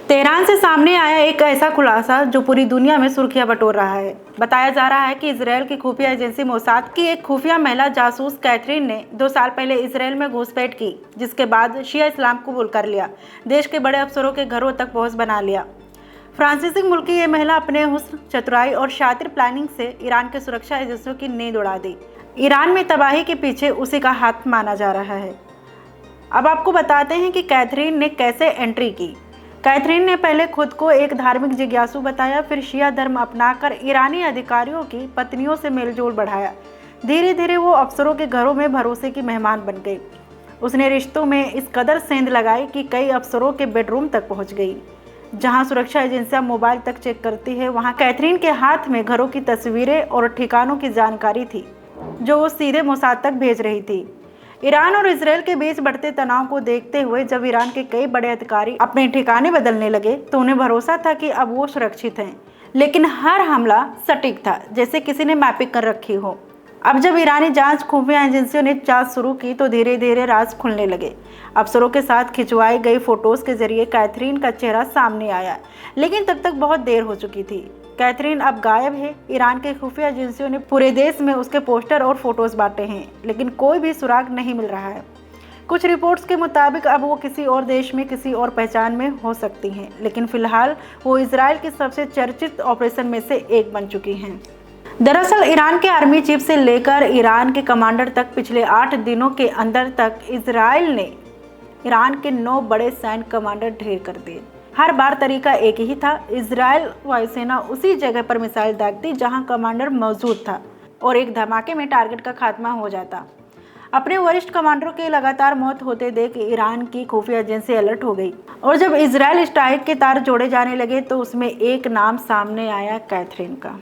Tehran से सामने आया एक ऐसा खुलासा जो पूरी दुनिया में सुर्खियां बटोर रहा है। बताया जा रहा है कि इजरायल की खुफिया एजेंसी मोसाद की एक खुफिया महिला जासूस कैथरीन ने 2 साल पहले इजरायल में घुसपैठ की, जिसके बाद शिया इस्लाम कबूल कर लिया, देश के बड़े अफसरों के घरों तक पहुंच बना लिया। फ्रांसीसी मुल्क की ये महिला अपने हुस्न, चतुराई और शातिर प्लानिंग से ईरान के सुरक्षा एजेंसियों की नींद उड़ा दी। ईरान में तबाही के पीछे उसी का हाथ माना जा रहा है। अब आपको बताते हैं कि कैथरीन ने कैसे एंट्री की। कैथरीन ने पहले खुद को एक धार्मिक जिज्ञासु बताया, फिर शिया धर्म अपनाकर ईरानी अधिकारियों की पत्नियों से मेलजोल बढ़ाया। धीरे धीरे वो अफसरों के घरों में भरोसे की मेहमान बन गई। उसने रिश्तों में इस कदर सेंध लगाई कि कई अफसरों के बेडरूम तक पहुंच गई। जहां सुरक्षा एजेंसियां मोबाइल तक चेक करती है, वहां कैथरीन के हाथ में घरों की तस्वीरें और ठिकानों की जानकारी थी, जो वो सीधे मोसाद तक भेज रही थी। ईरान और इजरायल के बीच बढ़ते तनाव को देखते हुए जब ईरान के कई बड़े अधिकारी अपने ठिकाने बदलने लगे तो उन्हें भरोसा था कि अब वो सुरक्षित हैं। लेकिन हर हमला सटीक था, जैसे किसी ने मैपिंग कर रखी हो। अब जब ईरानी जांच खुफिया एजेंसियों ने जांच शुरू की तो धीरे धीरे राज खुलने लगे। अफसरों के साथ खिंचवाई गई फोटोज के जरिए कैथरीन का चेहरा सामने आया, लेकिन तब तक बहुत देर हो चुकी थी। कैथरीन अब गायब है। ईरान के खुफिया एजेंसियों ने पूरे देश में उसके पोस्टर और फोटोज बांटे हैं, लेकिन कोई भी सुराग नहीं मिल रहा है। कुछ रिपोर्ट्स के मुताबिक अब वो किसी और देश में किसी और पहचान में हो सकती हैं, लेकिन फिलहाल वो इजराइल की सबसे चर्चित ऑपरेशन में से एक बन चुकी हैं। दरअसल ईरान के आर्मी चीफ से लेकर ईरान के कमांडर तक पिछले 8 दिनों के अंदर तक इजराइल ने ईरान के 9 बड़े सैन्य कमांडर ढेर कर दिए। हर बार तरीका एक ही था, इजराइल वायुसेना उसी जगह पर मिसाइल दागती जहां कमांडर मौजूद था और एक धमाके में टारगेट का खात्मा हो जाता। अपने वरिष्ठ कमांडरों के लगातार मौत होते देख ईरान की खुफिया एजेंसी अलर्ट हो गई और जब इजराइल स्ट्राइक के तार जोड़े जाने लगे तो उसमें एक नाम सामने आया, कैथरीन का।